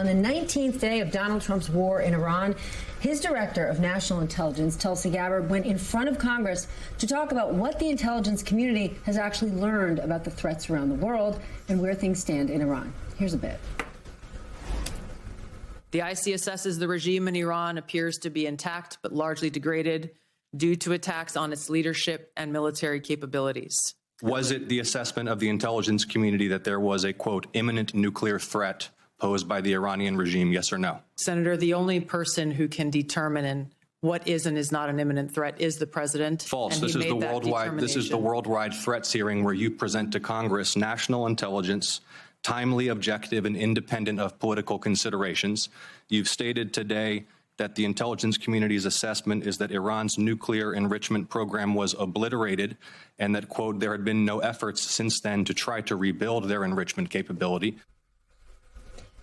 On the 19th day of Donald Trump's war in Iran, his director of national intelligence, Tulsi Gabbard, went in front of Congress to talk about what the intelligence community has actually learned about the threats around the world and where things stand in Iran. Here's a bit. The IC assesses the regime in Iran appears to be intact but largely degraded due to attacks on its leadership and military capabilities. Was it the assessment of the intelligence community that there was a, quote, imminent nuclear threat posed by the Iranian regime, yes or no? Senator, the only person who can determine what is and is not an imminent threat is the president. False. This is the worldwide threats hearing where you present to Congress national intelligence, timely, objective, and independent of political considerations. You've stated today that the intelligence community's assessment is that Iran's nuclear enrichment program was obliterated and that, quote, there had been no efforts since then to try to rebuild their enrichment capability.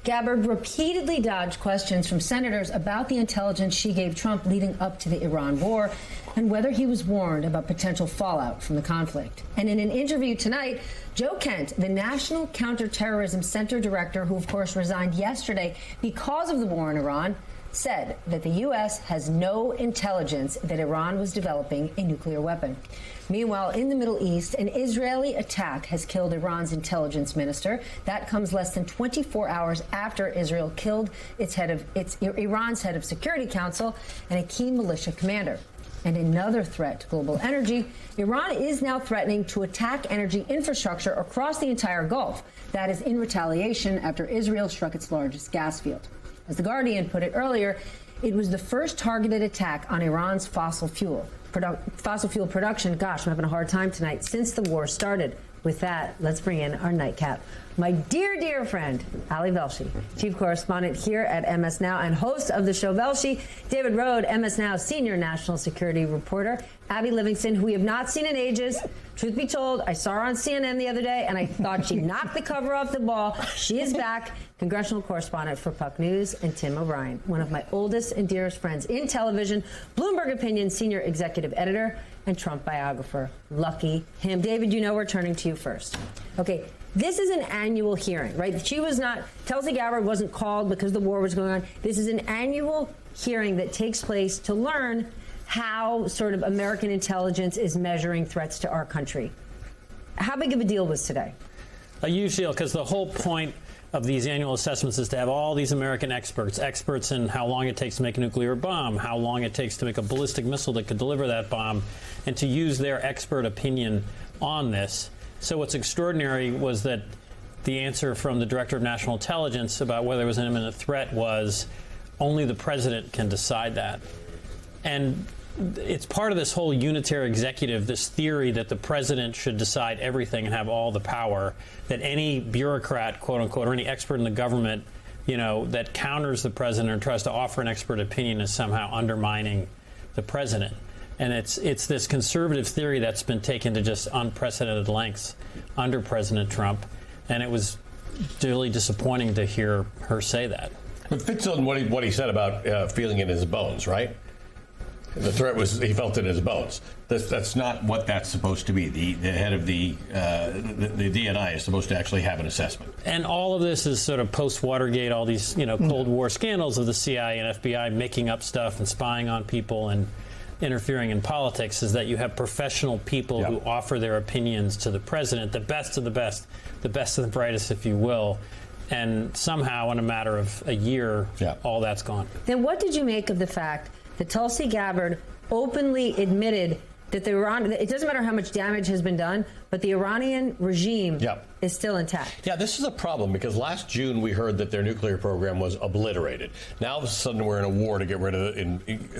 Gabbard repeatedly dodged questions from senators about the intelligence she gave Trump leading up to the Iran war and whether he was warned about potential fallout from the conflict. And in an interview tonight, Joe Kent, the National Counterterrorism Center director, who of course resigned yesterday because of the war in Iran, said that the U.S. has no intelligence that Iran was developing a nuclear weapon. Meanwhile, in the Middle East, an Israeli attack has killed Iran's intelligence minister. That comes less than 24 hours after Israel killed Iran's head of Security Council and a key militia commander. And another threat to global energy, Iran is now threatening to attack energy infrastructure across the entire Gulf. That is in retaliation after Israel struck its largest gas field. As The Guardian put it earlier, it was the first targeted attack on Iran's fossil fuel production. Gosh, I'm having a hard time tonight since the war started. With that, let's bring in our nightcap. My dear, dear friend, Ali Velshi, chief correspondent here at MS Now and host of the show Velshi, David Rohde, MS Now senior national security reporter, Abby Livingston, who we have not seen in ages. Truth be told, I saw her on CNN the other day, and I thought she knocked the cover off the ball. She is back, congressional correspondent for Puck News, and Tim O'Brien, one of my oldest and dearest friends in television, Bloomberg Opinion senior executive editor, and Trump biographer. Lucky him. David, you know we're turning to you first. Okay, this is an annual hearing, right? Tulsi Gabbard wasn't called because the war was going on. This is an annual hearing that takes place to learn how sort of American intelligence is measuring threats to our country. How big of a deal was today? A huge deal, because the whole point of these annual assessments is to have all these American experts in how long it takes to make a nuclear bomb, how long it takes to make a ballistic missile that could deliver that bomb, and to use their expert opinion on this. So what's extraordinary was that the answer from the Director of National Intelligence about whether it was an imminent threat was only the president can decide that. And it's part of this whole unitary executive, this theory that the president should decide everything and have all the power, that any bureaucrat, quote unquote, or any expert in the government, that counters the president or tries to offer an expert opinion is somehow undermining the president. And it's this conservative theory that's been taken to just unprecedented lengths under President Trump. And it was really disappointing to hear her say that. It fits on what he said about feeling it in his bones, right? The threat was he felt it in his bones. That's not what that's supposed to be. The head of the DNI is supposed to actually have an assessment. And all of this is sort of post-Watergate, all these Cold War scandals of the CIA and FBI making up stuff and spying on people and interfering in politics, is that you have professional people who offer their opinions to the president, the best of the best, the best of the brightest, if you will. And somehow, in a matter of a year, all that's gone. Then what did you make of the fact that Tulsi Gabbard openly admitted that it doesn't matter how much damage has been done, but the Iranian regime is still intact? Yeah, this is a problem because last June we heard that their nuclear program was obliterated. Now all of a sudden we're in a war to get rid of it.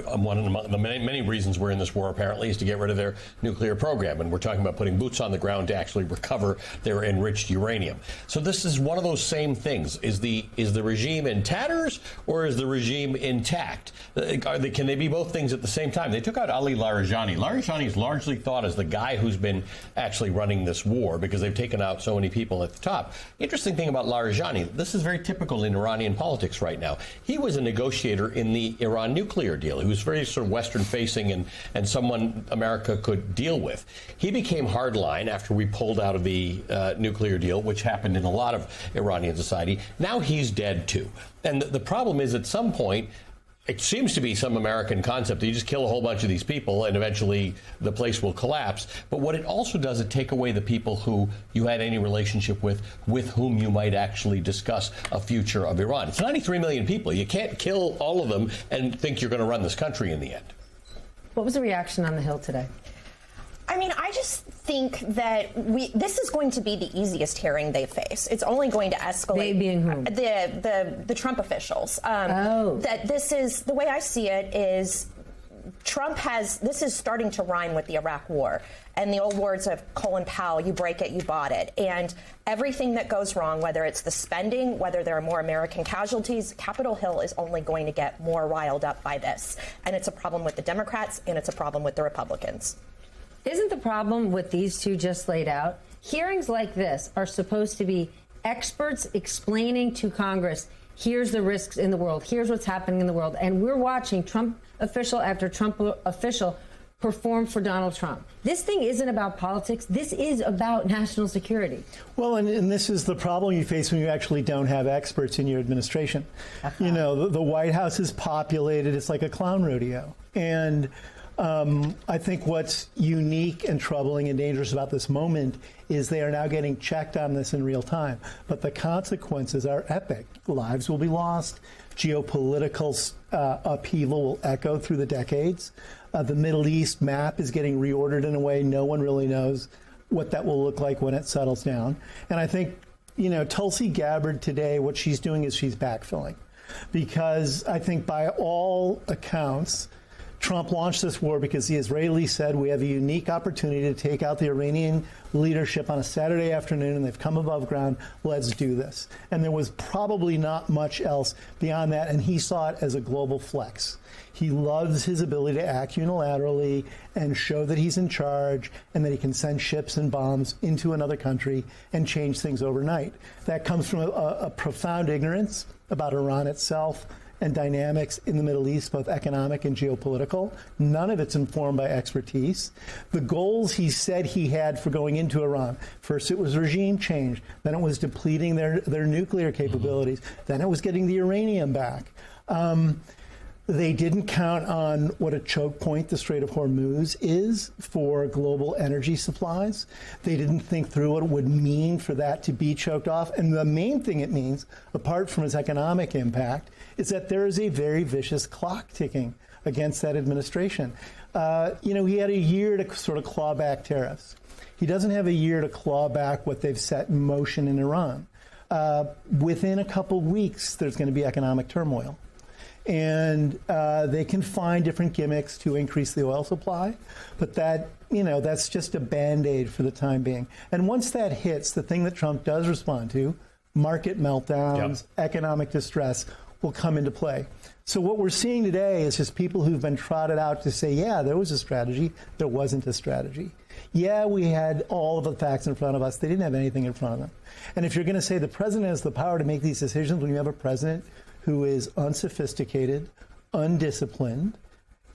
One of the many reasons we're in this war apparently is to get rid of their nuclear program, and we're talking about putting boots on the ground to actually recover their enriched uranium. So this is one of those same things. Is the regime in tatters or is the regime intact? Can they be both things at the same time? They took out Ali Larijani. Larijani is largely thought as the guy who's been actually running this war because they've taken out so many people at the top. Interesting thing about Larijani, this is very typical in Iranian politics right now. He was a negotiator in the Iran nuclear deal. He was very sort of Western-facing and someone America could deal with. He became hardline after we pulled out of the nuclear deal, which happened in a lot of Iranian society. Now he's dead, too. And the problem is, at some point, it seems to be some American concept that you just kill a whole bunch of these people and eventually the place will collapse. But what it also does, it take away the people who you had any relationship with whom you might actually discuss a future of Iran. It's 93 million people. You can't kill all of them and think you're going to run this country in the end. What was the reaction on the Hill today? I mean, I just think that this is going to be the easiest hearing they face. It's only going to escalate. They being whom? The Trump officials. That this is, the way I see it is, this is starting to rhyme with the Iraq War. And the old words of Colin Powell, you break it, you bought it. And everything that goes wrong, whether it's the spending, whether there are more American casualties, Capitol Hill is only going to get more riled up by this. And it's a problem with the Democrats, and it's a problem with the Republicans. Isn't the problem with these two just laid out? Hearings like this are supposed to be experts explaining to Congress, here's the risks in the world, here's what's happening in the world. And we're watching Trump official after Trump official perform for Donald Trump. This thing isn't about politics. This is about national security. Well, and this is the problem you face when you actually don't have experts in your administration. You know, the White House is populated. It's like a clown rodeo. And I think what's unique and troubling and dangerous about this moment is they are now getting checked on this in real time. But the consequences are epic. Lives will be lost. Geopolitical upheaval will echo through the decades. The Middle East map is getting reordered in a way no one really knows what that will look like when it settles down. And I think, you know, Tulsi Gabbard today, what she's doing is she's backfilling. Because I think by all accounts, Trump launched this war because the Israelis said we have a unique opportunity to take out the Iranian leadership on a Saturday afternoon, and they've come above ground. Let's do this. And there was probably not much else beyond that, and he saw it as a global flex. He loves his ability to act unilaterally and show that he's in charge and that he can send ships and bombs into another country and change things overnight. That comes from a profound ignorance about Iran itself and dynamics in the Middle East, both economic and geopolitical. None of it's informed by expertise. The goals he said he had for going into Iran, first it was regime change, then it was depleting their nuclear capabilities, then it was getting the uranium back. They didn't count on what a choke point the Strait of Hormuz is for global energy supplies. They didn't think through what it would mean for that to be choked off. And the main thing it means, apart from its economic impact, is that there is a very vicious clock ticking against that administration. You know, he had a year to sort of claw back tariffs. He doesn't have a year to claw back what they've set in motion in Iran. Within a couple weeks, there's going to be economic turmoil. And they can find different gimmicks to increase the oil supply, but that, you know, that's just a Band-Aid for the time being. And once that hits, the thing that Trump does respond to, market meltdowns, economic distress, will come into play. So what we're seeing today is just people who've been trotted out to say, yeah, there was a strategy, there wasn't a strategy. Yeah, we had all of the facts in front of us. They didn't have anything in front of them. And if you're going to say the president has the power to make these decisions when you have a president who is unsophisticated, undisciplined,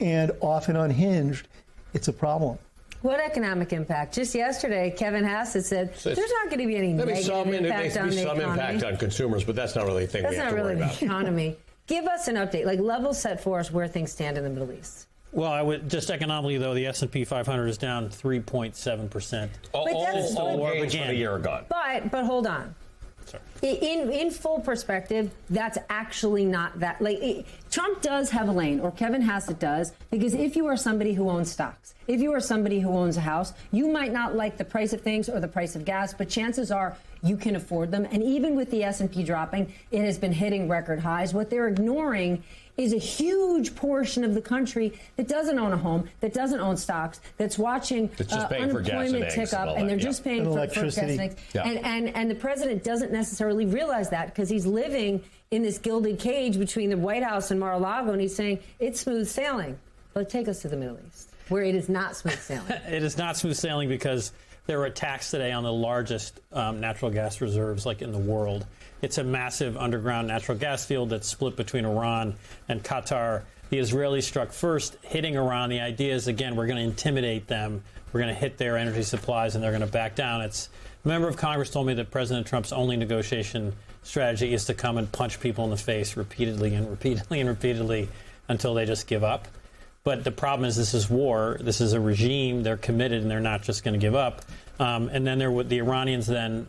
and often unhinged, it's a problem. What economic impact? Just yesterday, Kevin Hassett said there's not going to be any negative impact on the economy. Some impact on consumers, but that's not really a thing we have to worry about. That's not really the economy. Give us an update, like level set for us where things stand in the Middle East. Well, I would just economically, though, the S&P 500 is down 3.7%. All gains from a year ago. But hold on. In full perspective, that's actually not that. Trump does have a lane, or Kevin Hassett does, because if you are somebody who owns stocks, if you are somebody who owns a house, you might not like the price of things or the price of gas, but chances are you can afford them. And even with the S&P dropping, it has been hitting record highs. What they're ignoring is a huge portion of the country that doesn't own a home, that doesn't own stocks, that's watching unemployment tick up, and they're just paying for gas and eggs. And the president doesn't necessarily realize that because he's living in this gilded cage between the White House and Mar-a-Lago, and he's saying it's smooth sailing. But take us to the Middle East, where it is not smooth sailing. It is not smooth sailing because There were attacks today on the largest natural gas reserves, like in the world. It's a massive underground natural gas field that's split between Iran and Qatar. The Israelis struck first, hitting Iran. The idea is, again, we're going to intimidate them. We're going to hit their energy supplies, and they're going to back down. A member of Congress told me that President Trump's only negotiation strategy is to come and punch people in the face repeatedly and repeatedly and repeatedly until they just give up. But the problem is, this is war. This is a regime. They're committed, and they're not just going to give up. And then the Iranians then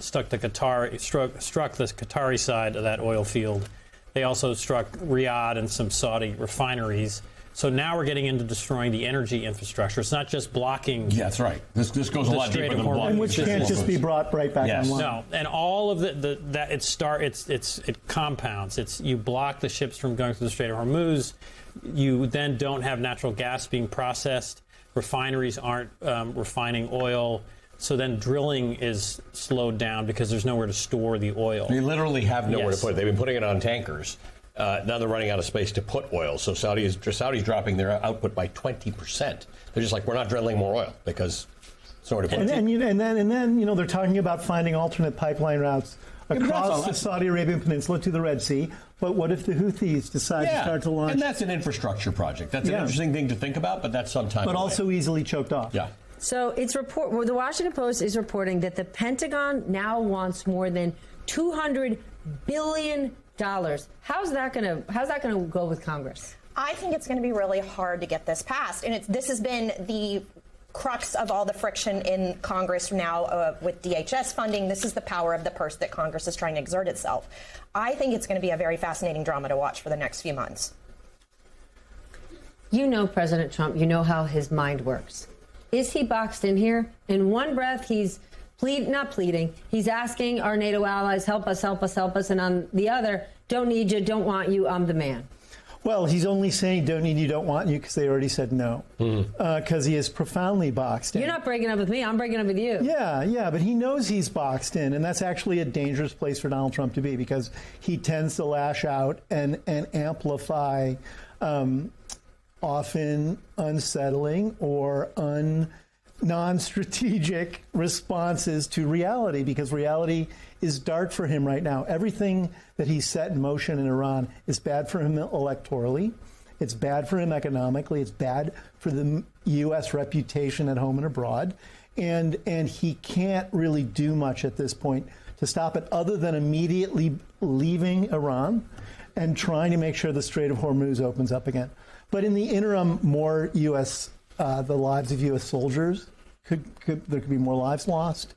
struck the Qatari side of that oil field. They also struck Riyadh and some Saudi refineries. So now we're getting into destroying the energy infrastructure. It's not just blocking. Yeah, that's right. This goes a lot deeper than blocking. And which can't just be brought right back online. No, and all of it compounds. You block the ships from going through the Strait of Hormuz. You then don't have natural gas being processed. Refineries aren't refining oil. So then drilling is slowed down because there's nowhere to store the oil. They literally have nowhere to put it. They've been putting it on tankers. Now they're running out of space to put oil. So Saudi's dropping their output by 20%. They're just like, we're not drilling more oil because it's nowhere to put it. And then they're talking about finding alternate pipeline routes across the Saudi Arabian Peninsula to the Red Sea. But what if the Houthis decide to start to launch? And that's an infrastructure project. That's an interesting thing to think about, but that's sometime But away. also easily choked off. Yeah. So the Washington Post is reporting that the Pentagon now wants more than $200 billion. How's that going to go with Congress? I think it's going to be really hard to get this passed, and this has been the crux of all the friction in Congress now with DHS funding. This is the power of the purse that Congress is trying to exert itself. I think it's going to be a very fascinating drama to watch for the next few months. You know President Trump. You know how his mind works. Is he boxed in here? In one breath, he's not pleading. He's asking our NATO allies, help us, help us, help us. And on the other, don't need you, don't want you, I'm the man. Well, he's only saying don't need you, don't want you because they already said no. Because he is profoundly boxed in. You're not breaking up with me. I'm breaking up with you. Yeah, but he knows he's boxed in. And that's actually a dangerous place for Donald Trump to be because he tends to lash out and amplify often unsettling or non-strategic responses to reality, because reality is dark for him right now. Everything that he's set in motion in Iran is bad for him electorally. It's bad for him economically. It's bad for the U.S. reputation at home and abroad. And he can't really do much at this point to stop it other than immediately leaving Iran and trying to make sure the Strait of Hormuz opens up again. But in the interim, more U.S. The lives of U.S. soldiers there could be more lives lost.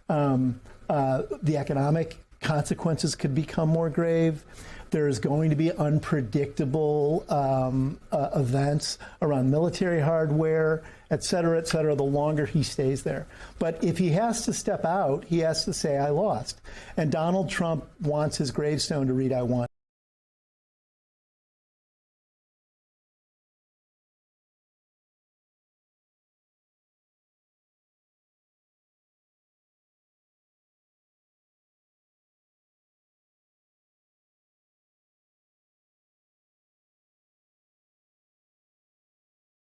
The economic consequences could become more grave. There's going to be unpredictable events around military hardware, et cetera, the longer he stays there. But if he has to step out, he has to say, I lost. And Donald Trump wants his gravestone to read, I won.